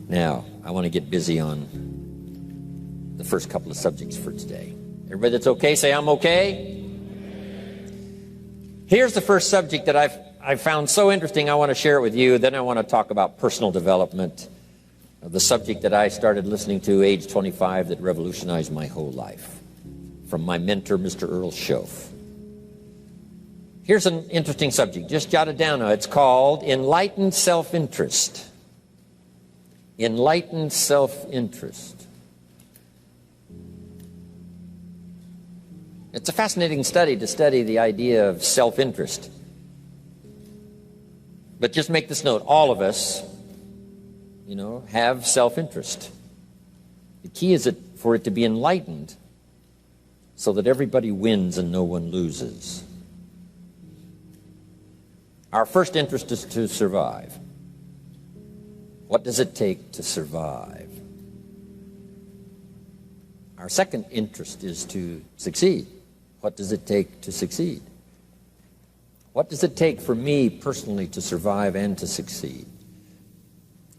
Now, I want to get busy on the first couple of subjects for today. Everybody that's okay, say I'm okay. Here's the first subject that I've found so interesting. I want to share it with you. Then I want to talk about personal development, the subject that I started listening to age 25 that revolutionized my whole life, from my mentor, Mr. Earl Schoaf. Here's an interesting subject. Just jot it down now. It's called enlightened self-interest. Enlightened self-interest. It's a fascinating study to study the idea of self-interest. But just make this note, all of us, have self-interest. The key is for it to be enlightened so that everybody wins and no one loses. Our first interest is to survive. What does it take to survive? Our second interest is to succeed. What does it take to succeed? What does it take for me personally to survive and to succeed?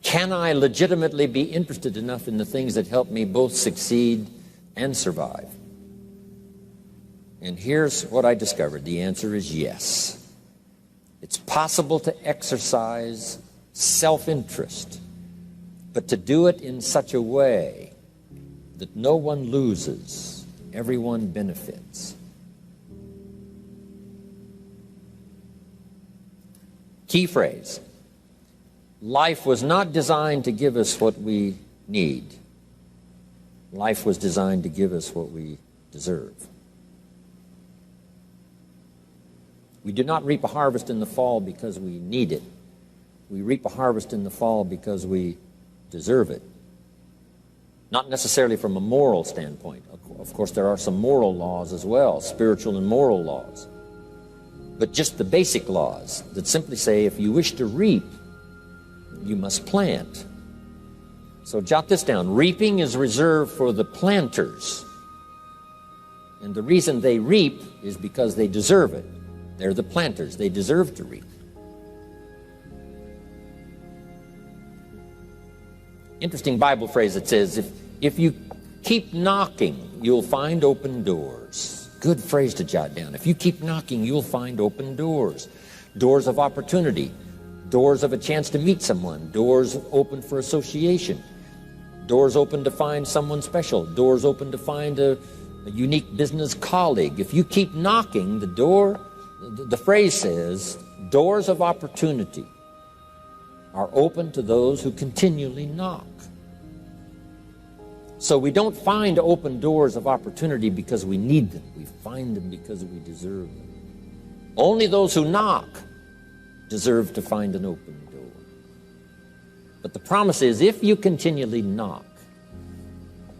Can I legitimately be interested enough in the things that help me both succeed and survive? And here's what I discovered. The answer is yes. It's possible to exercise self-interest, but to do it in such a way that no one loses, everyone benefits. Key phrase: life was not designed to give us what we need. Life was designed to give us what we deserve. We do not reap a harvest in the fall because we need it. We reap a harvest in the fall because we deserve it. Not necessarily from a moral standpoint. Of course, there are some moral laws as well, spiritual and moral laws. But just the basic laws that simply say if you wish to reap, you must plant. So jot this down. Reaping is reserved for the planters. And the reason they reap is because they deserve it. They're the planters. They deserve to reap. Interesting Bible phrase that says, if you keep knocking, you'll find open doors. Good phrase to jot down. If you keep knocking, you'll find open doors. Doors of opportunity. Doors of a chance to meet someone. Doors open for association. Doors open to find someone special. Doors open to find a unique business colleague. If you keep knocking, the phrase says, doors of opportunity are open to those who continually knock. So we don't find open doors of opportunity because we need them. We find them because we deserve them. Only those who knock deserve to find an open door. But the promise is, if you continually knock,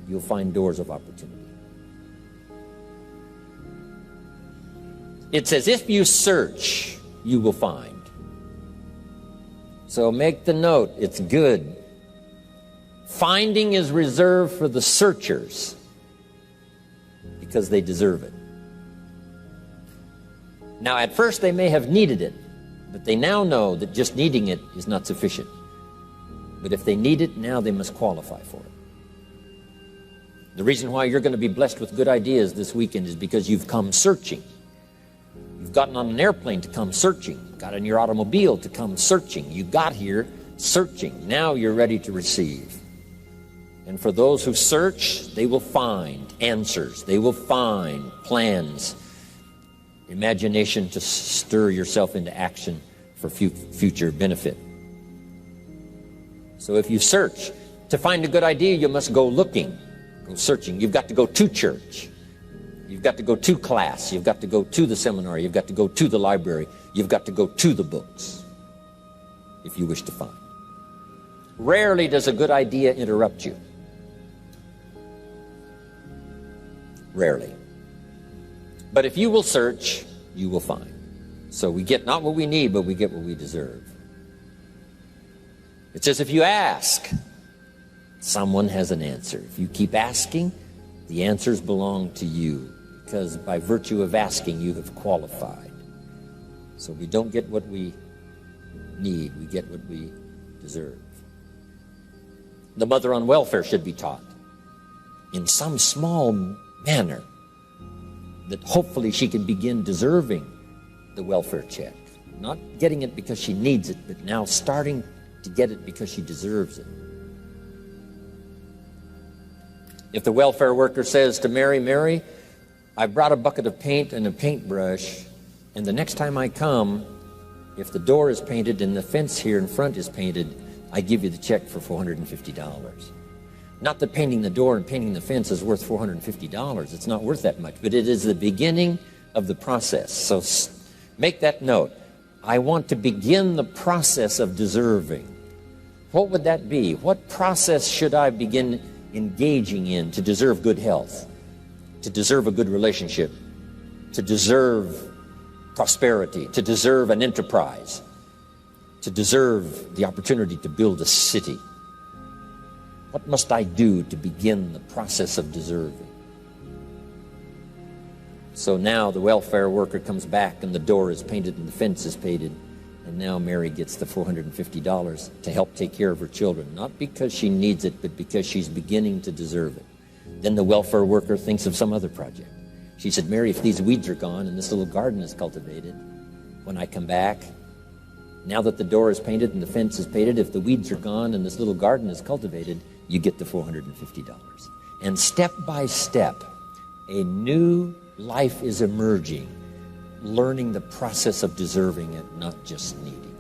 you'll find doors of opportunity. It says, if you search, you will find. So make the note, it's good. Finding is reserved for the searchers because they deserve it. Now, at first they may have needed it, but they now know that just needing it is not sufficient. But if they need it, now they must qualify for it. The reason why you're going to be blessed with good ideas this weekend is because you've come searching. You've gotten on an airplane to come searching. Got in your automobile to come searching. You got here searching. Now you're ready to receive. And for those who search, they will find answers. They will find plans, imagination to stir yourself into action for future benefit. So if you search, to find a good idea, you must go looking, go searching. You've got to go to church. You've got to go to class. You've got to go to the seminar. You've got to go to the library. You've got to go to the books if you wish to find. Rarely does a good idea interrupt you. Rarely. But if you will search, you will find. So we get not what we need, but we get what we deserve. It says if you ask, someone has an answer. If you keep asking, the answers belong to you, because by virtue of asking, you have qualified. So we don't get what we need, we get what we deserve. The mother on welfare should be taught in some small manner that hopefully she can begin deserving the welfare check. Not getting it because she needs it, but now starting to get it because she deserves it. If the welfare worker says to Mary, Mary, I brought a bucket of paint and a paintbrush, and the next time I come, if the door is painted and the fence here in front is painted, I give you the check for $450. Not that painting the door and painting the fence is worth $450. It's not worth that much, but it is the beginning of the process. So make that note. I want to begin the process of deserving. What would that be? What process should I begin engaging in to deserve good health, to deserve a good relationship, to deserve prosperity, to deserve an enterprise, to deserve the opportunity to build a city? What must I do to begin the process of deserving? So now the welfare worker comes back and the door is painted and the fence is painted, and now Mary gets the $450 to help take care of her children, not because she needs it, but because she's beginning to deserve it. Then the welfare worker thinks of some other project. She said, Mary, if these weeds are gone and this little garden is cultivated, when I come back, now that the door is painted and the fence is painted, if the weeds are gone and this little garden is cultivated, you get the $450. And step by step, a new life is emerging, learning the process of deserving it, not just needing.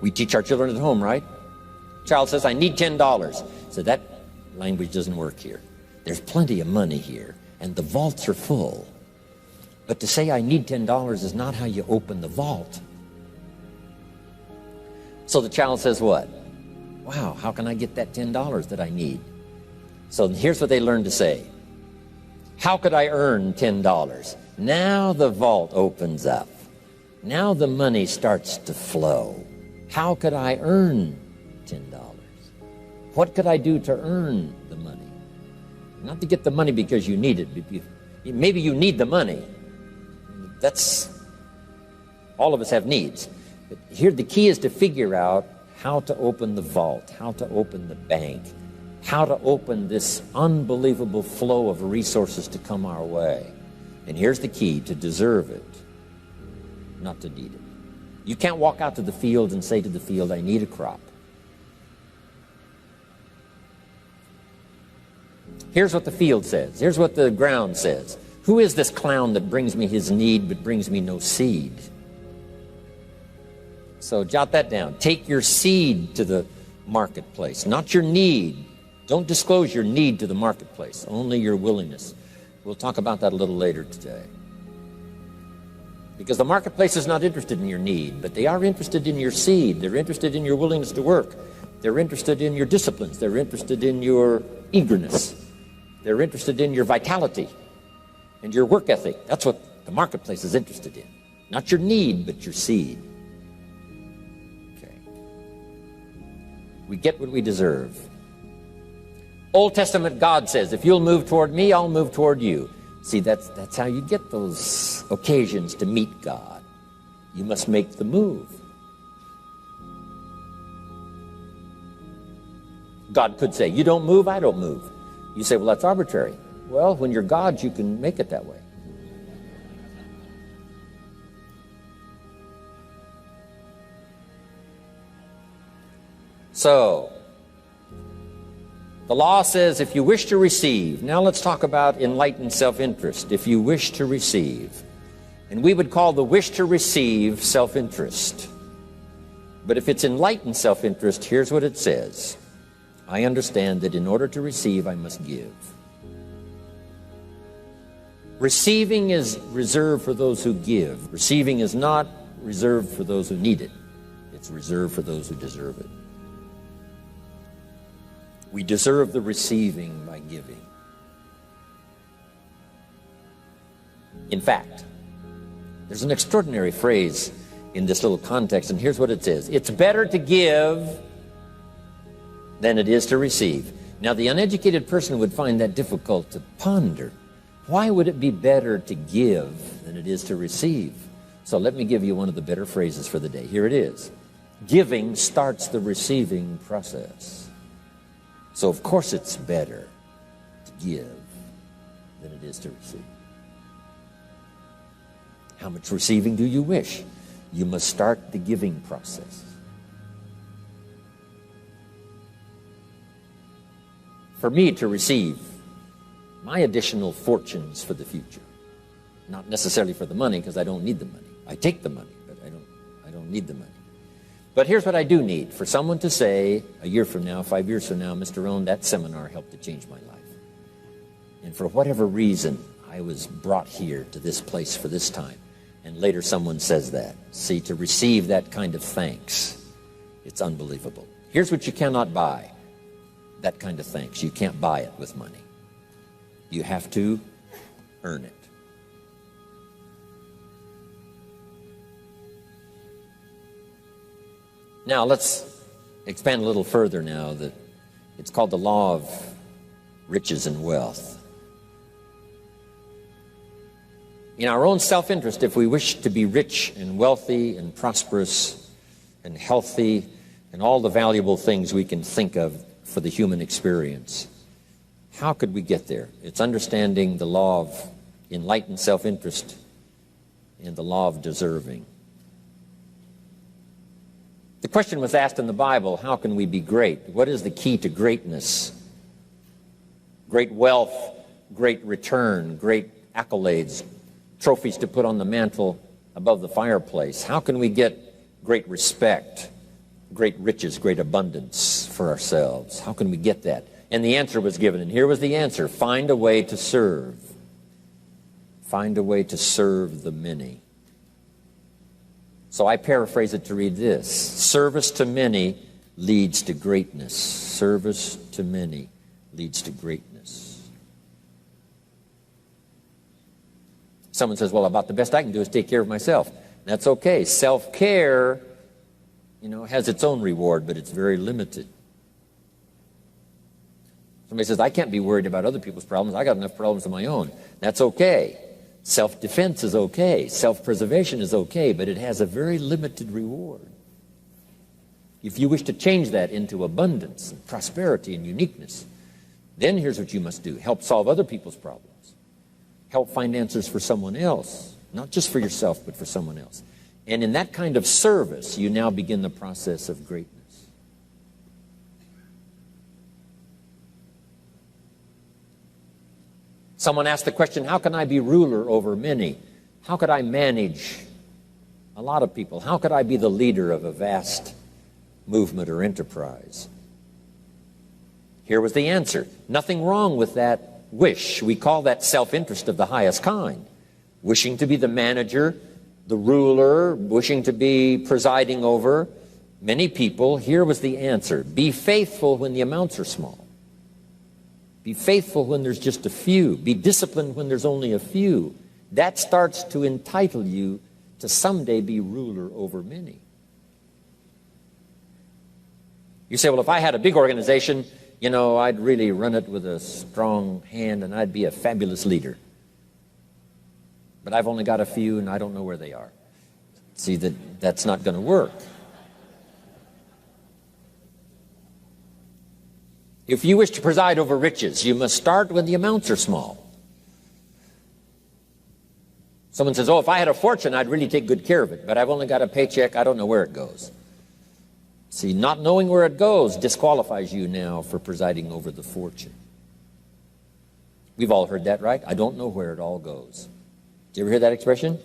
We teach our children at home, right? Child says, I need $10. So that language doesn't work here. There's plenty of money here, and the vaults are full. But to say I need $10 is not how you open the vault. So the child says what? Wow, how can I get that $10 that I need? So here's what they learn to say. How could I earn $10? Now the vault opens up. Now the money starts to flow. How could I earn $10? What could I do to earn the money? Not to get the money because you need it. Maybe you need the money. That's, all of us have needs. But here the key is to figure out how to open the vault, how to open the bank, how to open this unbelievable flow of resources to come our way. And here's the key: to deserve it, not to need it. You can't walk out to the field and say to the field, I need a crop. Here's what the field says. Here's what the ground says. Who is this clown that brings me his need but brings me no seed? So jot that down. Take your seed to the marketplace, not your need. Don't disclose your need to the marketplace, only your willingness. We'll talk about that a little later today. Because the marketplace is not interested in your need, but they are interested in your seed. They're interested in your willingness to work. They're interested in your disciplines. They're interested in your eagerness. They're interested in your vitality and your work ethic. That's what the marketplace is interested in. Not your need, but your seed. Okay. We get what we deserve. Old Testament God says, if you'll move toward me, I'll move toward you. See, that's how you get those occasions to meet God. You must make the move. God could say, you don't move, I don't move. You say, well, that's arbitrary. Well, when you're God, you can make it that way. So, the law says if you wish to receive, now let's talk about enlightened self-interest. If you wish to receive, and we would call the wish to receive self-interest. But if it's enlightened self-interest, here's what it says. I understand that in order to receive, I must give. Receiving is reserved for those who give. Receiving is not reserved for those who need it. It's reserved for those who deserve it. We deserve the receiving by giving. In fact, there's an extraordinary phrase in this little context, and here's what it says. It's better to give than it is to receive. Now, the uneducated person would find that difficult to ponder. Why would it be better to give than it is to receive? So let me give you one of the better phrases for the day. Here it is. Giving starts the receiving process. So of course it's better to give than it is to receive. How much receiving do you wish? You must start the giving process. For me to receive my additional fortunes for the future, not necessarily for the money, because I don't need the money. I take the money, but I don't need the money. But here's what I do need: for someone to say a year from now, 5 years from now, Mr. Rohn, that seminar helped to change my life. And for whatever reason, I was brought here to this place for this time. And later someone says that. See, to receive that kind of thanks, it's unbelievable. Here's what you cannot buy: that kind of thanks. You can't buy it with money. You have to earn it. Now let's expand a little further now. That it's called the law of riches and wealth. In our own self-interest, if we wish to be rich and wealthy and prosperous and healthy and all the valuable things we can think of for the human experience, how could we get there? It's understanding the law of enlightened self-interest and the law of deserving. The question was asked in the Bible, how can we be great? What is the key to greatness? Great wealth, great return, great accolades, trophies to put on the mantle above the fireplace. How can we get great respect, great riches, great abundance for ourselves? How can we get that? And the answer was given, and here was the answer: find a way to serve. Find a way to serve the many. So I paraphrase it to read this: service to many leads to greatness. Service to many leads to greatness. Someone says, well, about the best I can do is take care of myself. That's okay. Self-care, has its own reward, but it's very limited. Somebody says, I can't be worried about other people's problems. I got enough problems of my own. That's okay. Self-defense is okay. Self-preservation is okay, but it has a very limited reward. If you wish to change that into abundance and prosperity and uniqueness, then here's what you must do: help solve other people's problems. Help find answers for someone else, not just for yourself, but for someone else. And in that kind of service, you now begin the process of greatness. Someone asked the question, how can I be ruler over many? How could I manage a lot of people? How could I be the leader of a vast movement or enterprise? Here was the answer: nothing wrong with that wish. We call that self-interest of the highest kind. Wishing to be the manager, the ruler, wishing to be presiding over many people. Here was the answer: be faithful when the amounts are small. Be faithful when there's just a few. Be disciplined when there's only a few. That starts to entitle you to someday be ruler over many. You say, well, if I had a big organization, I'd really run it with a strong hand and I'd be a fabulous leader. But I've only got a few and I don't know where they are. See, that's not going to work. If you wish to preside over riches, you must start when the amounts are small. Someone says, oh, if I had a fortune, I'd really take good care of it, but I've only got a paycheck, I don't know where it goes. See, not knowing where it goes disqualifies you now for presiding over the fortune. We've all heard that, right? I don't know where it all goes. Did you ever hear that expression?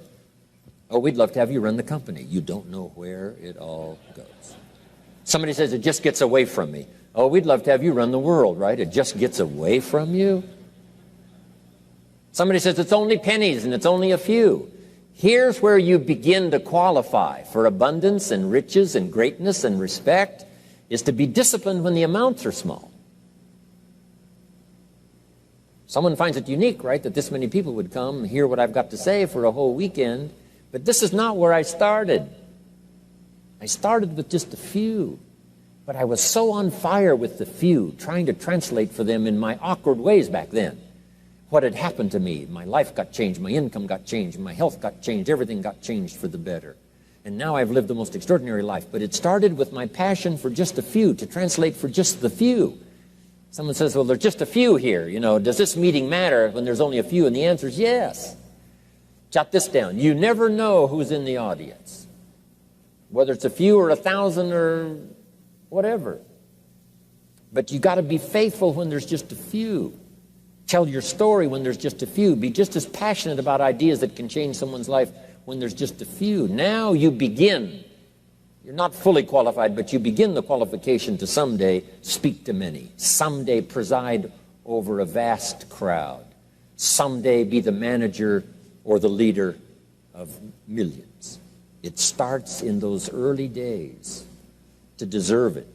Oh, we'd love to have you run the company. You don't know where it all goes. Somebody says, it just gets away from me. Oh, we'd love to have you run the world, right? It just gets away from you. Somebody says, it's only pennies and it's only a few. Here's where you begin to qualify for abundance and riches and greatness and respect, is to be disciplined when the amounts are small. Someone finds it unique, right, that this many people would come and hear what I've got to say for a whole weekend, but this is not where I started. I started with just a few, but I was so on fire with the few, trying to translate for them in my awkward ways back then what had happened to me. My life got changed, my income got changed, my health got changed, everything got changed for the better. And now I've lived the most extraordinary life. But it started with my passion for just a few, to translate for just the few. Someone says, well, there's just a few here. You know, does this meeting matter when there's only a few? And the answer is yes. Jot this down. You never know who's in the audience, whether it's a few or 1,000 or whatever. But you got to be faithful when there's just a few. Tell your story when there's just a few. Be just as passionate about ideas that can change someone's life when there's just a few. Now you begin. You're not fully qualified, but you begin the qualification to someday speak to many. Someday preside over a vast crowd. Someday be the manager or the leader of millions. It starts in those early days. To deserve it,